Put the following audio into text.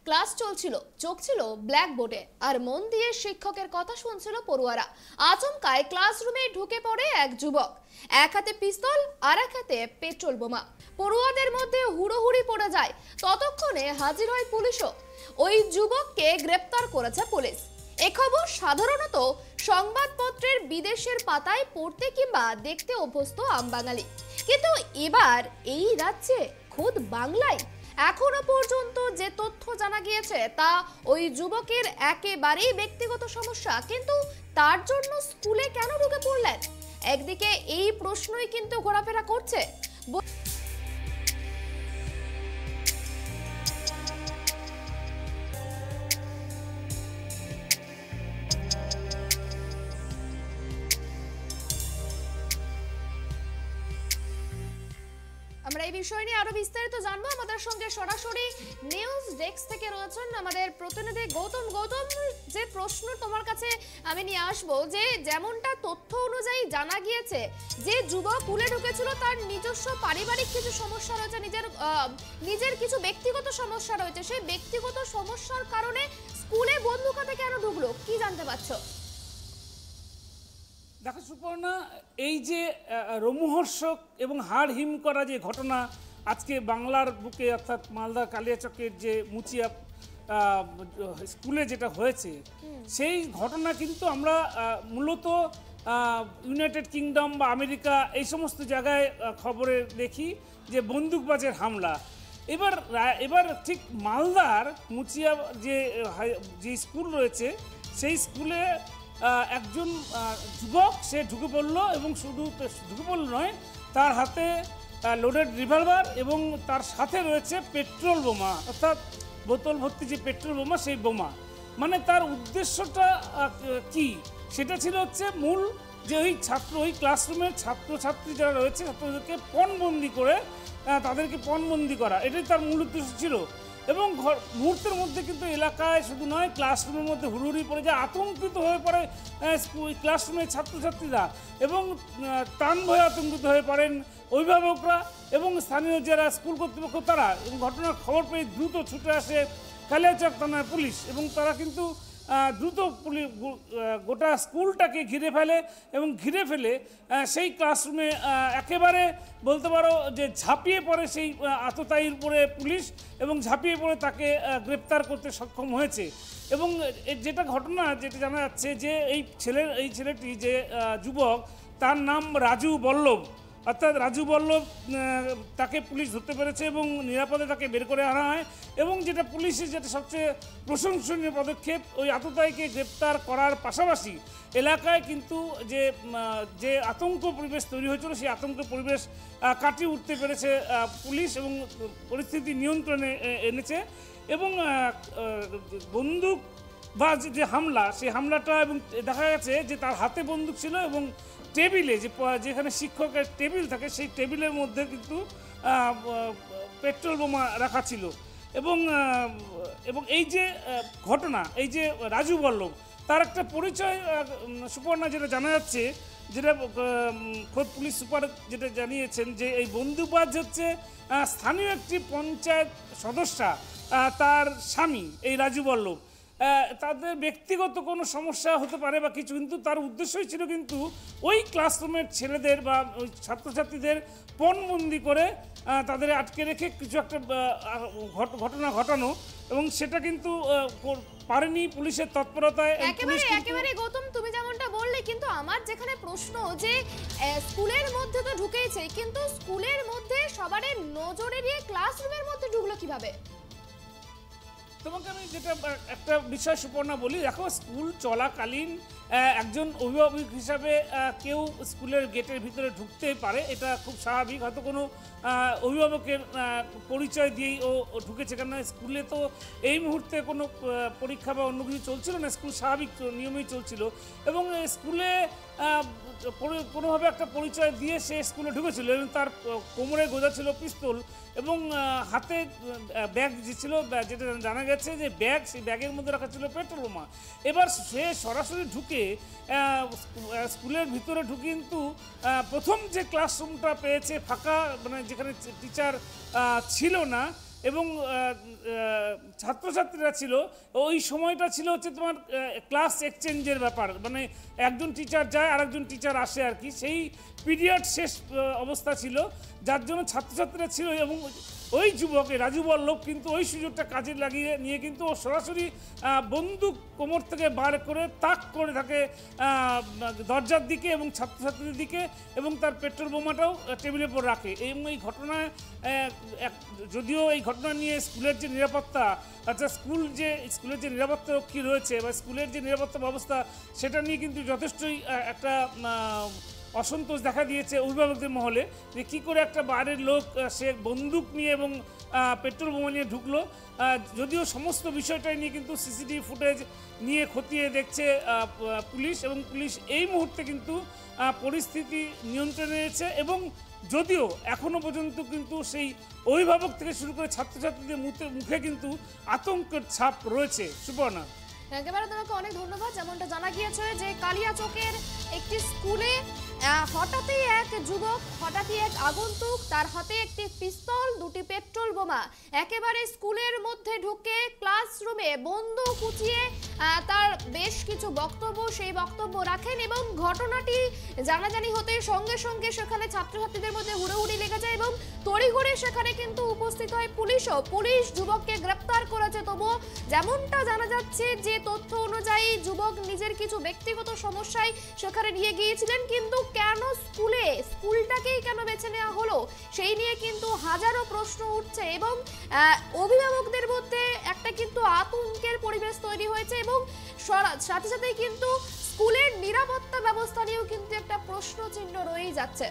Class চলছিল, চোখ ছিল ব্ল্যাকবোর্ডে আর মন দিয়ে শিক্ষকের কথা শুনছিল পড়ুয়ারা। আচমকায় ক্লাসরুমে ঢুকে পড়ে এক যুবক, এক হাতে পিস্তল আর এক হাতে পেট্রোল বোমা। পড়ুয়াদের মধ্যে হুড়োহুড়ি পড়ে যায়। ততক্ষণে হাজির হয় পুলিশও। ওই যুবককে গ্রেপ্তার করেছে পুলিশ। এ খবর সাধারণত সংবাদপত্রের বিদেশের পাতায় পড়তে কিংবা দেখতে অভ্যস্ত আমবাঙালি, কিন্তু এবার এই রাজ্যে খোদ বাংলায় এখনো পর্যন্ত যে তথ্য জানা গিয়েছে তা ওই যুবকের একেবারেই ব্যক্তিগত সমস্যা। কিন্তু তার জন্য স্কুলে কেন ঢুকে পড়লেন? একদিকে এই প্রশ্নই কিন্তু ঘোরাফেরা করছে। আমরা এই বিষয় নিয়ে আরো বিস্তারিত জানবো। আমাদের সঙ্গে সরাসরি নিউজ ডেস্ক থেকে রয়েছেন আমাদের প্রতিনিধি গৌতম। যে প্রশ্ন তোমার কাছে আমি নিয়ে আসবো, যে যেমনটা তথ্য অনুযায়ী জানা গিয়েছে যে যুবক স্কুলে ঢুকেছিল তার নিজস্ব পারিবারিক কিছু সমস্যা রয়েছে, নিজের কিছু ব্যক্তিগত সমস্যা রয়েছে। সেই ব্যক্তিগত সমস্যার কারণে স্কুলে বন্দুক হাতে কেন ঢুকলো, কি জানতে পারছো? দেখো সুপর্ণা, এই যে রোমহর্ষক এবং হাড় হিম করা যে ঘটনা আজকে বাংলার বুকে অর্থাৎ মালদা কালিয়াচকের যে মুচিয়া স্কুলে যেটা হয়েছে, সেই ঘটনা কিন্তু আমরা মূলত ইউনাইটেড কিংডম বা আমেরিকা এই সমস্ত জায়গায় খবরে দেখি যে বন্দুকবাজের হামলা। এবার ঠিক মালদার মুচিয়া যে স্কুল রয়েছে সেই স্কুলে একজন যুবক সে ঢুকে পড়লো, এবং শুধু ঢুকে পড়লো নয়, তার হাতে লোডেড রিভলভার এবং তার সাথে রয়েছে পেট্রোল বোমা, অর্থাৎ বোতল ভর্তি যে পেট্রোল বোমা, সেই বোমা। মানে তার উদ্দেশ্যটা কি, সেটা ছিল হচ্ছে মূল যে ওই ক্লাসরুমের ছাত্রছাত্রী যারা রয়েছে ছাত্রদেরকে পণবন্দি করে তাদেরকে পণবন্দি করা, এটাই তার মূল উদ্দেশ্য ছিল। এবং মুহূর্তের মধ্যে কিন্তু এলাকায় শুধু নয়, ক্লাসরুমের মধ্যে হুড়ুহুড়ি পড়ে যায়, আতঙ্কিত হয়ে পড়ে ক্লাসরুমের ছাত্রছাত্রীরা, এবং প্রাণ ভয়ে আতঙ্কিত হয়ে পড়েন অভিভাবকরা এবং স্থানীয় যারা স্কুল কর্তৃপক্ষ তারা। এবং ঘটনার খবর পেয়ে দ্রুত ছুটে আসে কালিয়াচক থানার পুলিশ, এবং তারা কিন্তু দ্রুত গোটা স্কুলটাকে ঘিরে ফেলে, এবং ঘিরে ফেলে সেই ক্লাসরুমে একেবারে বলতে পারো যে ঝাঁপিয়ে পড়ে সেই আততায়ীর উপরে পুলিশ, এবং ঝাঁপিয়ে পড়ে তাকে গ্রেপ্তার করতে সক্ষম হয়েছে। এবং যেটা ঘটনা যেটা জানা যাচ্ছে যে এই ছেলেটি যে যুবক, তার নাম রাজু বল্লভ, অর্থাৎ রাজু বল্লভ, তাকে পুলিশ ধরতে পেরেছে এবং নিরাপদে তাকে বের করে আনা হয়। এবং যেটা পুলিশের যেটা সবচেয়ে প্রশংসনীয় পদক্ষেপ, ওই আততায়ীকে গ্রেপ্তার করার পাশাপাশি এলাকায় কিন্তু যে আতঙ্ক পরিবেশ তৈরি হয়েছিল সেই আতঙ্ক পরিবেশ কাটিয়ে উঠতে পেরেছে পুলিশ, এবং পরিস্থিতি নিয়ন্ত্রণে এনেছে। এবং বন্দুক বা যে হামলা, সেই হামলাটা, এবং দেখা গেছে যে তার হাতে বন্দুক ছিল, এবং টেবিলে যেখানে শিক্ষকের টেবিল থাকে সেই টেবিলের মধ্যে কিন্তু পেট্রোল বোমা রাখা ছিল। এবং এই যে ঘটনা, এই যে রাজু বল্লভ, তার একটা পরিচয় সুপর্ণা যেটা জানা যাচ্ছে, যেটা খোদ পুলিশ সুপার যেটা জানিয়েছেন, যে এই বন্দুকবাজ হচ্ছে স্থানীয় একটি পঞ্চায়েত সদস্যা, তার স্বামী এই রাজু বল্লভ। তাদের ব্যক্তিগত কোনো সমস্যা হতে পারে বা কিছু, কিন্তু তার উদ্দেশ্যই ছিল কিন্তু ওই ক্লাসরুমের ছেলেদের বা ওই ছাত্রছাত্রীদের পণবন্দি করে তাদের আটকে রেখে কিছু একটা ঘটনা ঘটানো, এবং সেটা কিন্তু পারেনি পুলিশের তৎপরতায়। একেবারে গৌতম, তুমি যেমনটা বললে, কিন্তু আমার যেখানে প্রশ্ন যে স্কুলের মধ্যে তো ঢুকেইছে, কিন্তু স্কুলের মধ্যে সবার নজর এড়িয়ে ক্লাসরুমের মধ্যে ঢুকলো কিভাবে? তোমাকে আমি যেটা একটা বিষয় সুপর্ণা বলি, দেখো স্কুল চলাকালীন একজন অভিভাবক হিসাবে কেউ স্কুলের গেটের ভিতরে ঢুকতে পারে, এটা খুব স্বাভাবিক। হয়তো কোনো অভিভাবকের পরিচয় দিয়েই ও ঢুকেছে, কেননা স্কুলে তো এই মুহূর্তে কোনো পরীক্ষা বা অন্য কিছু চলছিল না, স্কুল স্বাভাবিক নিয়মেই চলছিল। এবং স্কুলে কোনোভাবে একটা পরিচয় দিয়ে সে স্কুলে ঢুকেছিল, এবং তার কোমরে গোজা ছিল পিস্তল, এবং হাতে ব্যাগ যে ছিল, যেটা জানা গেছে যে সেই ব্যাগের মধ্যে রাখা ছিল পেট্রোল বোমা। এবার সে সরাসরি ঢুকে স্কুলের ভিতরে ঢুকে কিন্তু প্রথম যে ক্লাসরুমটা পেয়েছে ফাঁকা, মানে যেখানে টিচার ছিল না, এবং ছাত্রছাত্রীরা ছিল, ওই সময়টা ছিল হচ্ছে তোমার ক্লাস এক্সচেঞ্জের ব্যাপার, মানে একজন টিচার যায় আরেকজন টিচার আসে আর কি, সেই পিরিয়ড শেষ অবস্থা ছিল, যার জন্য ছাত্রছাত্রীরা ছিল। এবং ওই যুবকে রাজু বল্লভ কিন্তু ওই সুযোগটা কাজে লাগিয়ে নিয়ে কিন্তু ও সরাসরি বন্দুক কোমর থেকে বার করে তাক করে থাকে দরজার দিকে এবং ছাত্রছাত্রীদের দিকে, এবং তার পেট্রোল বোমাটাও টেবিলের উপর রাখে। এবং এই ঘটনায় যদিও এই ঘটনা নিয়ে স্কুলের যে নিরাপত্তা, আচ্ছা স্কুলের যে নিরাপত্তা রক্ষী রয়েছে বা স্কুলের যে নিরাপত্তা ব্যবস্থা, সেটা নিয়ে কিন্তু যথেষ্টই একটা অসন্তোষ দেখা দিয়েছে অভিভাবকদের মহলে, যে কী করে একটা বাইরের লোক সে বন্দুক নিয়ে এবং পেট্রোল বোমা নিয়ে ঢুকলো। যদিও সমস্ত বিষয়টাই নিয়ে কিন্তু সিসিটিভি ফুটেজ নিয়ে খতিয়ে দেখছে পুলিশ, এবং পুলিশ এই মুহূর্তে কিন্তু পরিস্থিতি নিয়ন্ত্রণে এনেছে। এবং যদিও এখনও পর্যন্ত কিন্তু সেই অভিভাবক থেকে শুরু করে ছাত্রছাত্রীদের মুখে কিন্তু আতঙ্কের ছাপ রয়েছে। সুবর্ণা, একেবারে তোমাকে অনেক ধন্যবাদ। যেমনটা জানা গিয়েছে যে কালিয়াচকের একটি স্কুলে হঠাৎই এক যুবক, হঠাৎই এক আগন্তুক, তার হাতে একটি পিস্তল, দুটি পেট্রোল বোমা, একেবারে স্কুলের মধ্যে ঢুকে ক্লাসরুমে বন্দুক উঁচিয়ে তার বেশ কিছু বক্তব্য, সেই বক্তব্য রাখেন। এবং ঘটনাটি জানাজানি হতে সঙ্গে সঙ্গে সেখানে ছাত্রছাত্রীদের মধ্যে হুড়োহুড়ি লেগে যায় এবং তড়িঘড়ি সেখানে কিন্তু উপস্থিত হয় পুলিশও। পুলিশ যুবককে গ্রেপ্তার করেছে। তবুও যেমনটা জানা যাচ্ছে যে তথ্য অনুযায়ী যুবক নিজের কিছু ব্যক্তিগত সমস্যায় সেখানে নিয়ে গিয়েছিলেন, কিন্তু কেন স্কুলটাকেই কেন বেছে নেওয়া হলো সেই নিয়ে কিন্তু হাজারো প্রশ্ন উঠছে এবং অভিভাবকদের মধ্যে একটা কিন্তু আতঙ্কের পরিবেশ তৈরি হয়েছে। এবং সাথে সাথে কিন্তু স্কুলের নিরাপত্তা ব্যবস্থা নিয়েও কিন্তু একটা প্রশ্ন চিহ্ন রয়েই যাচ্ছে।